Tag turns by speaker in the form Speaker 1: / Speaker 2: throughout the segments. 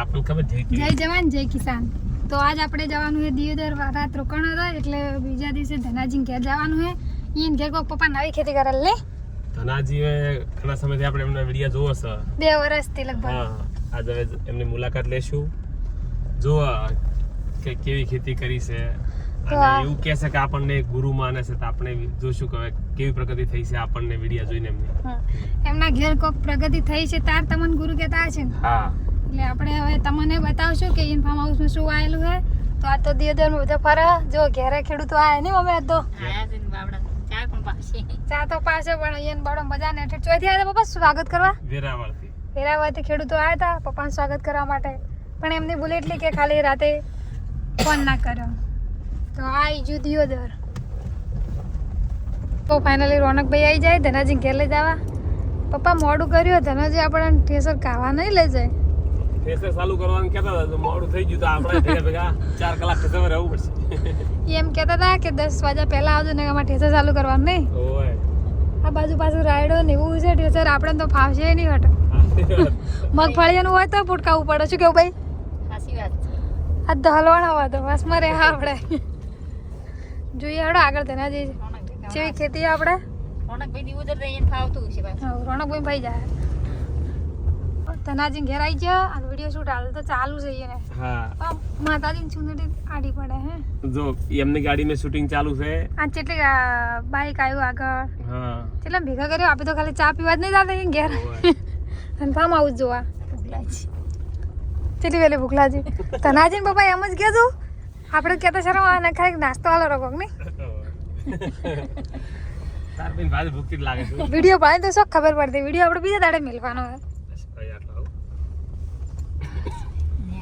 Speaker 1: આપણને ખબર
Speaker 2: જય જવાન જય કિસાન. તો આજ આપણે જવાનું છે દિયોદર, રાત રોકાણ હતા એટલે બીજા દિવસે ધનાજી ઘેર જવાનું છે. ઈન ઘેર કોઈ પપ્પા નવી ખેતી કરે લે.
Speaker 1: ધનાજી ઘણા સમયથી આપણે એમના વિડિયો જોવો છે
Speaker 2: 2 વર્ષથી લગભગ.
Speaker 1: હા, આજે હવે એમની મુલાકાત લેશું, જોવા કે કેવી ખેતી કરી છે. અને એવું કહે છે કે આપણને ગુરુ માને છે, તો આપણે જોશું કે કેવી પ્રગતિ થઈ છે આપણને વિડિયો જોઈને
Speaker 2: એમના ઘેર કોક પ્રગતિ થઈ છે તાર તમને ગુરુ કહેતા છે.
Speaker 1: હા,
Speaker 2: એટલે આપણે હવે તમને બતાવશું કે ઈન ફાર્મ હાઉસમાં શું આવેલું છે. તો આ તો દિયોદરમાં બધો ફરે જો ઘેરે ખેડૂતો આયા નહીં મમ્મી આ તો ચા તો પાસે પણ અહીંયા બડો મજાને ચોથી આવ્યા પપ્પા સ્વાગત કરવા વેરાવળથી ખેડૂતો આવ્યા હતા પપ્પાનું સ્વાગત કરવા માટે, પણ એમની ભૂલ એટલી કે ખાલી રાતે ફોન ના કર્યો. તો આ ઈજુ દિયોદર. તો ફાઇનલી રોનકભાઈ આવી જાય ધનાજી ઘેર લઈ જવા. પપ્પા મોડું કર્યું, ધનાજી આપણને ઠેસર ખાવા નહીં લઈ જાય.
Speaker 1: ઠેસર ચાલુ કરવાનું કહેતા હતા તો મોડું થઈ ગયું તો આપણે ભેગા 4 કલાક ઠેસરમાં રહેવું પડશે.
Speaker 2: એમ કહેતા હતા કે 10 વાગ્યા પહેલા આવજો ને અમારે ઠેસર ચાલુ કરવાનું નહીં. આ બાજુ પાછું રાયડો ને એવું છે ઠેસર આપણે તો ફાવશે નહીં હટ. મગફળીનું હોય તો ફૂટકાવું પડે. શું કેવું ભાઈ? સાચી વાત છે. આ તો હલવાના હોય તો બસમાં રહે આપણે. જોઈએ હડો આગળ ધનાજી જેવી ખેતી આપણે રોનકભાઈ ભાઈ જાય. ધનાજી ઘેર આવી ગયા અને વિડીયો શૂટ હાલ તો ચાલુ છે એને.
Speaker 1: હા,
Speaker 2: માતાજી સુંદરી આડી પડે હે.
Speaker 1: જો એમની ગાડીમાં શૂટિંગ ચાલુ છે.
Speaker 2: આ કેટલી બાઈક આવ્યું આગળ.
Speaker 1: હા,
Speaker 2: કેટલા ભેગા કર્યો. આપણે તો ખાલી ચા પીવા જ નહીં જાતા ઘેર અને ફાર્મ હાઉસ જોવા. કેટલી વેલી ભૂખ લાગી. ધનાજી ને પપ્પા એમ જ કહેતું આપણે કહેતા શરમ અને ખાલી નાસ્તો વાળો રકોક નહીં. વિડીયો પાડે તો શું ખબર પડતી. વિડીયો આપણે બીજા દાડે મેલવાનો હોય.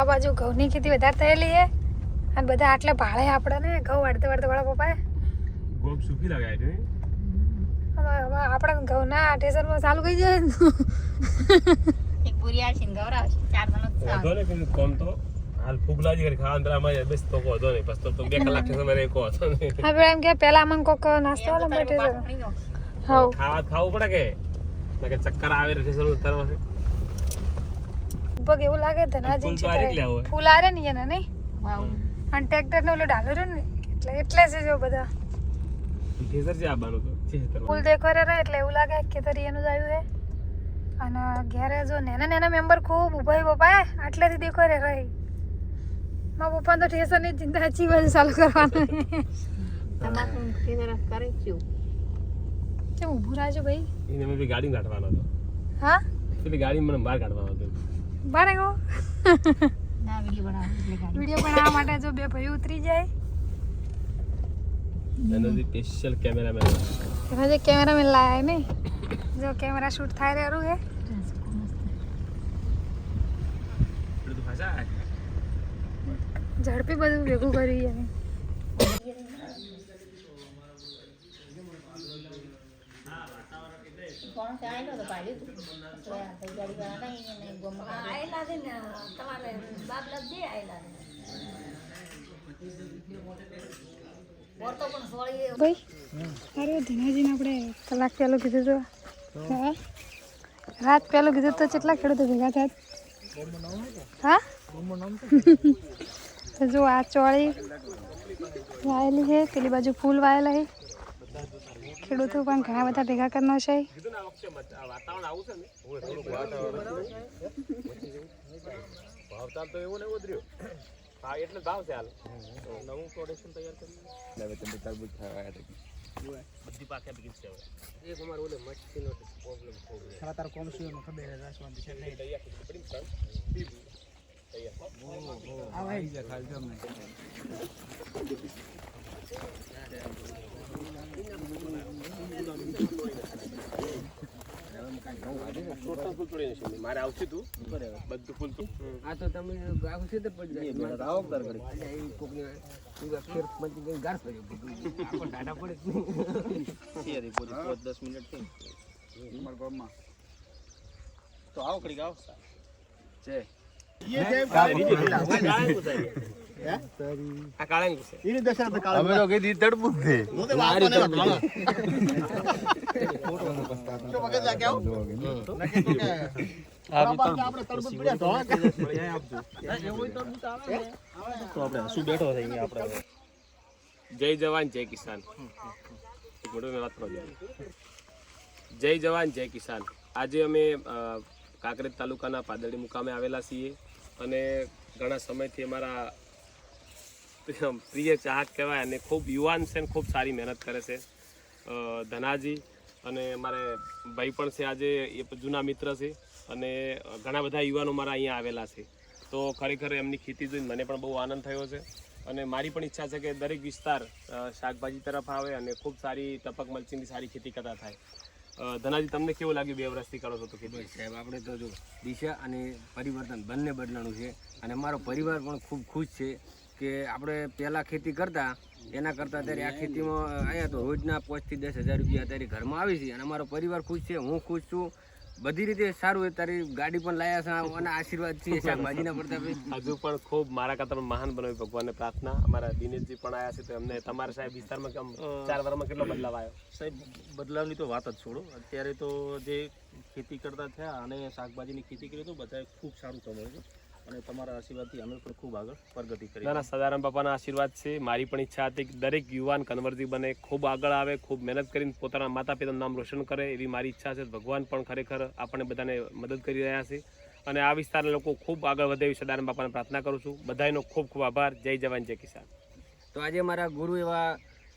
Speaker 2: આ બાજુ ઘઉંની ખેતી વધારે થયેલી છે અને બધા આટલે ભાડે આપણે ને ઘઉં વાળતે વાળતે વાળા પપ્પાએ
Speaker 1: ગોબ સુકી લગાય છે.
Speaker 2: હવે આપણે ઘઉંના ઠેસરમાં ચાલુ કરી જાય ને
Speaker 3: એક પૂરી આવશે ને ગવરાવશે 4 જણો
Speaker 1: વધો ને કે કોમ તો હાલ ફૂગલાજી કરી ખાવા અંતરામાં બસ તો વધો નહીં, બસ તો 2 કલાક ઠેસરમાં રહે કો હતો ને.
Speaker 2: હવે એમ કે પહેલા મને કોક નાસ્તો વાળો મળે છે. હા,
Speaker 1: ખાવું પડે કે ચક્કર આવે ઠેસર ઉતરવા
Speaker 2: પગ એવું લાગે ધનાજી ફૂલ આરે ને એને નહીં. અને ટ્રેક્ટર ને ઓલો ડાલો રહ્યો ને એટલે છે જો બધા
Speaker 1: ઠેસર છે આબાનું તો
Speaker 2: ફૂલ દેખો રે એટલે એવું લાગે કે તરી એનું જ આવ્યું છે. અને ઘેરે જો નાના મેમ્બર ખૂબ ઉભા પપ્પા આટલેથી દેખો રે રહી. મારા પપ્પા તો ઠેસર ની ચિંતા સાચી બાજુ ચાલુ કરવાનું. કેમ ઊભું રાજો ભાઈ?
Speaker 1: એને મેં ગાડી કાઢવાનો હતો.
Speaker 2: હા,
Speaker 1: પેલી ગાડી મને બહાર કાઢવાનો હતો.
Speaker 2: બારે ગો
Speaker 3: ના
Speaker 2: વિડીયો બનાવવા માટે જો 2 ભાઈ ઉતરી જાય.
Speaker 1: એનાથી સ્પેશિયલ કેમેરામેન
Speaker 2: એમાં જે કેમેરામેન લાયા ને જો કેમેરા શૂટ થાય રહ્યું હે. ઝડપી બધું ભેગું કર્યું એને.
Speaker 3: કોણ છે આયલો તો પાડ્યું તું તો આ થઈ ગાડી વાળા નહીં ને ગોમ આયલા દે ને તમારે બાબલા દે આયલા દે બોરતો પણ સોળી
Speaker 2: ભાઈ અરે ધનાજીને આપણે કલાક પહેલું કીધું તો હા રાત પહેલું કીધું તો કેટલા ખેડૂતો ભેગા થયા. હા તો જો આ ચોળી વાયેલી છે, પેલી બાજુ ફૂલ વાયેલા છે. ખેડૂતો પણ ઘણા બધા ભેગા કરવાનો છે.
Speaker 1: વાતાવરણ આવું છે ને ભાવતાલ તો એવું ને એવું જ રહ્યો. હા, એટલે ભાવ છે હાલ નવું પ્રોડક્શન તૈયાર કરી હવે તમે તરબૂચ ખાવા બધી પાકે બગીચ છે. હવે એક અમાર ઓલે મચ્છીનો પ્રોબ્લેમ થોડો છે. તાર કોમસીનો ખબર છે રાસવાંતી છે નહીં તૈયાર પડી છે બીબી તૈયાર આ ભાઈ જે ખાલ જો મને મારે આવશે તું બધું ફૂલ આ તો તમે આખું છે પડી જાય આવો કર કરી કોકની ફેર મત ગાર પડ્યો આપણ ડાડા પડે છે રે પૂરી 10 મિનિટ થઈ માર ગામમાં તો આવો કરી ગાવ છે ये આ કાળાની છે ઈની દશા पे કાળા અમે તો કે દી તડબું છે તો વાતો ને ફોટો નો પસ્તા તો મગજ લાગે આવ નકે તો કે આપણે તરબૂચ પડ્યા ધોળા કે આપજો એવું તરબૂચ આવે ને તો આપણે શું બેઠો થઈ ગયા આપણે જય જવાન જય કિસાન જય જવાન જય કિસાન આજે અમે કાંકરેજ તાલુકાના પાદરડી મુકામે આવેલા છીએ અને ઘણા સમયથી અમારા પ્રિય ચાહક કહેવાય અને ખૂબ યુવાન છે અને ખૂબ સારી મહેનત કરે છે ધનાજી અને અમારે ભાઈ પણ છે આજે એ જૂના મિત્ર છે અને ઘણા બધા યુવાનો મારા અહીંયા આવેલા છે તો ખરેખર એમની ખેતી જોઈને મને પણ બહુ આનંદ થયો છે અને મારી પણ ઈચ્છા છે કે દરેક વિસ્તાર શાકભાજી તરફ આવે અને ખૂબ સારી ટપક મલ્ચિંગની સારી ખેતી કરતા થાય ધનાજી તમને કેવું લાગ્યું 2 વર્ષથી કરો છો તો ખેતી?
Speaker 4: સાહેબ આપણે તો જો દિશા અને પરિવર્તન બંને બદલાણું છે અને અમારો પરિવાર પણ ખૂબ ખુશ છે કે આપણે પહેલાં ખેતી કરતા એના કરતાં અત્યારે આ ખેતીમાં આવ્યા તો રોજના 5 થી 10 હજાર રૂપિયા અત્યારે ઘરમાં આવે છે અને અમારો પરિવાર ખુશ છે, હું ખુશ છું, બધી રીતે સારું. તારી ગાડી પણ લાયા છે અને આશીર્વાદ છે શાકભાજીના પ્રતાપે.
Speaker 1: હજુ પણ ખૂબ મારા કરતા પણ મહાન બનાવી ભગવાનને પ્રાર્થના. અમારા દિનેશજી પણ આવ્યા છે તો એમને તમારા સાહેબ વિસ્તારમાં 4 વર્ષમાં કેટલો બદલાવ આવ્યો?
Speaker 5: સાહેબ બદલાવની તો વાત જ છોડો, અત્યારે તો જે ખેતી કરતા થયા અને શાકભાજીની ખેતી કરી તો બધાએ ખૂબ સારું કમાયું છે અને તમારા આશીર્વાદથી અમે પણ ખૂબ આગળ પ્રગતિ કરી.
Speaker 1: ના સદારામ બાપાના આશીર્વાદ છે. મારી પણ ઈચ્છા હતી કે દરેક યુવાન કન્વર્જી બને, ખૂબ આગળ આવે, ખૂબ મહેનત કરીને પોતાના માતા પિતાનું નામ રોશન કરે એવી મારી ઈચ્છા છે. ભગવાન પણ ખરેખર આપણને બધાને મદદ કરી રહ્યા છે અને આ વિસ્તારના લોકો ખૂબ આગળ વધે એવી સદારામ બાપાને પ્રાર્થના કરું છું. બધાનો ખૂબ ખૂબ આભાર. જય જવાન જય કિસાન.
Speaker 4: તો આજે મારા ગુરુ એવા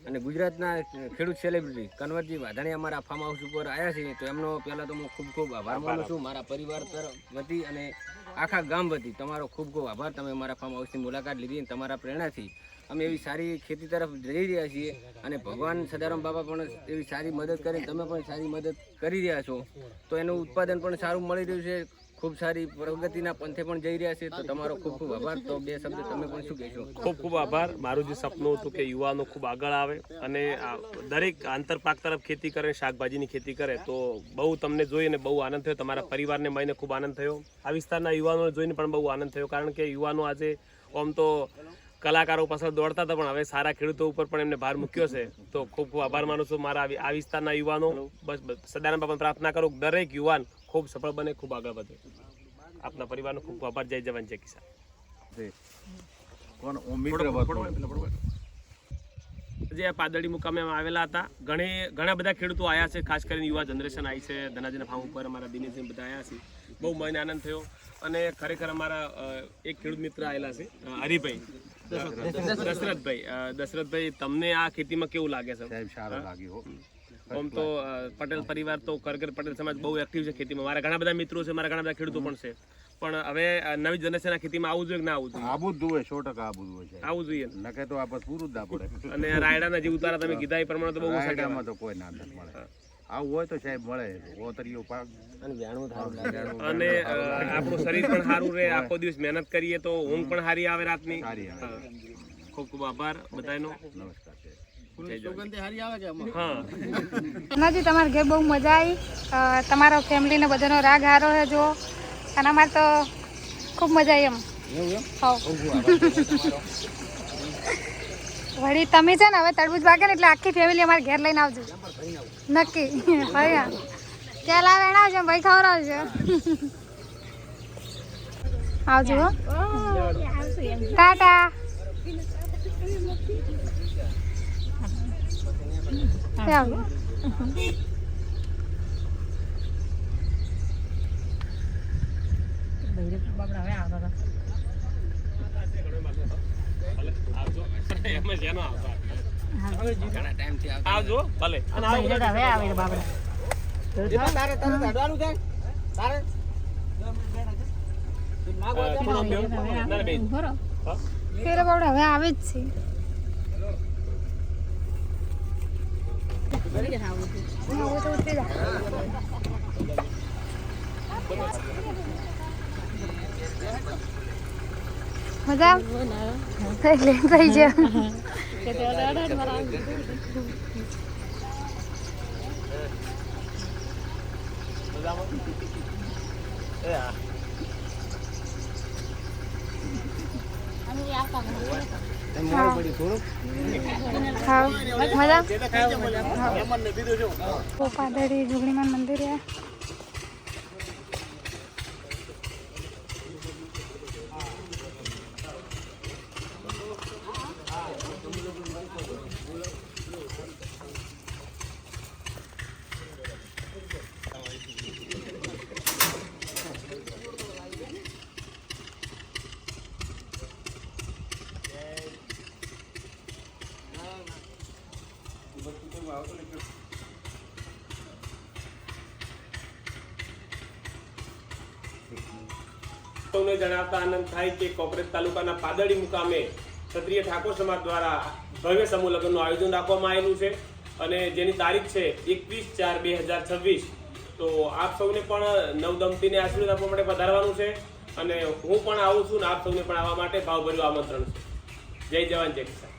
Speaker 4: અને ગુજરાતના ખેડૂત સેલિબ્રિટી કન્વરજી વાધાણી અમારા ફાર્મ હાઉસ ઉપર આવ્યા છે તો એમનો પહેલાં તો હું ખૂબ ખૂબ આભાર માનું છું. મારા પરિવાર તરફ વતી અને આખા ગામ વતી તમારો ખૂબ ખૂબ આભાર. તમે અમારા ફાર્મ હાઉસની મુલાકાત લીધી અને તમારા પ્રેરણાથી અમે એવી સારી ખેતી તરફ જઈ રહ્યા છીએ અને ભગવાન સદારામ બાબા પણ એવી સારી મદદ કરી, તમે પણ સારી મદદ કરી રહ્યા છો તો એનું ઉત્પાદન પણ સારું મળી રહ્યું છે, ખૂબ સારી પ્રગતિના પંથે પણ જઈ રહ્યા છે તો તમારો ખૂબ ખૂબ આભાર. તો 2 શબ્દ તમે પણ શું કહેશો?
Speaker 1: ખૂબ ખૂબ આભાર. મારું જે સપનું હતું કે યુવાનો ખૂબ આગળ આવે અને દરેક આંતરપાક તરફ ખેતી કરે, શાકભાજીની ખેતી કરે તો બહુ તમને જોઈને બહુ આનંદ થયો. તમારા પરિવારને મળીને ખૂબ આનંદ થયો. આ વિસ્તારના યુવાનોને જોઈને પણ બહુ આનંદ થયો કારણ કે યુવાનો આજે આમ તો કલાકારો પાછળ દોડતા હતા પણ હવે સારા ખેડૂતો ઉપર પણ એમને ભાર મૂક્યો છે તો ખૂબ ખૂબ આભાર માનું છું. મારા આ વિસ્તારના યુવાનો બસ સદારામ બાપાને પ્રાર્થના કરું દરેક યુવાન ખૂબ સફળ બને, ખૂબ આગળ વધે. આપના પરિવારનો ખૂબ ખૂબ આભાર. જય જવાન જય કિસાન. જે આ પાદરડી મુકામે આવેલા હતા ઘણા બધા ખેડૂતો આવ્યા છે, ખાસ કરીને યુવા જનરેશન આવી છે. ધનાજીના ફાર્મ ઉપર અમારા દિનેશજી બધા આવ્યા છે. બહુ મને આનંદ થયો અને ખરેખર અમારા એક ખેડૂત મિત્ર આવેલા છે હરિભાઈ દશરથભાઈ, તમને આ ખેતીમાં કેવું લાગે છે?
Speaker 6: સારું લાગ્યું.
Speaker 1: આમ તો પટેલ પરિવાર તો ખરેખર પટેલ સમાજ બહુ એક્ટિવ છે ખેતીમાં. મારા ઘણા બધા મિત્રો છે, મારા ઘણા બધા ખેડૂતો પણ છે પણ હવે નવી જનરેશન આ ખેતીમાં આવવું જોઈએ કે ના આવવું જોઈએ?
Speaker 6: આવું જ જોઈએ, 100%
Speaker 1: આવવું જોઈએ.
Speaker 6: નકે તો આપણે પૂરું જ ના પડે.
Speaker 1: અને રાયડાના જે ઉતારા તમે કીધા એ પ્રમાણે તો બહુ
Speaker 6: રાયડામાં તો કોઈ ના મળે. આવું હોય તો સાહેબ મળે ઓતરીઓ પાક
Speaker 4: અને વ્યાણું થારું લાગે
Speaker 1: અને આપણું શરીર પણ સારું રહે. આખો દિવસ મહેનત કરીએ તો ઊંઘ પણ સારી આવે રાતની. ખૂબ ખૂબ આભાર બધાનો.
Speaker 6: નમસ્કાર.
Speaker 2: નાજી તમારા ઘેર બહુ મજા આવી. તમારા ફેમિલીને બધાનો રાગ હારો છે જો અને અમારે તો ખૂબ મજા આવી એમ. વળી તમે છે ને હવે તરબૂચ પાકે ને એટલે આખી ફેમિલી અમારે ઘેર લઈને આવજો નક્કી. હા ત્યાં લાવે આવજો ભાઈ ખવડાવજો. આવજો ટાટા.
Speaker 1: આવજો ભલે.
Speaker 2: ફેર બાબડા હવે આવે જ છે. મજા થઈ જાય. પાદરડી જોગણીમાં મંદિર
Speaker 1: સૌને જણાવતા આનંદ થાય કે કોકરેજ તાલુકાના પાદડી મુકામે ક્ષત્રિય ઠાકોર સમાજ દ્વારા ભવ્ય સમૂહ લગ્નનું આયોજન રાખવામાં આવેલું છે અને જેની તારીખ છે 21/4/2026. તો આપ સૌને પણ નવદંપતીને આશીર્વાદ આપવા માટે પધારવાનું છે અને હું પણ આવું છું ને આપ સૌને પણ આવવા માટે ભાવભર્યું આમંત્રણ છે. જય જવાન જય કિસાન.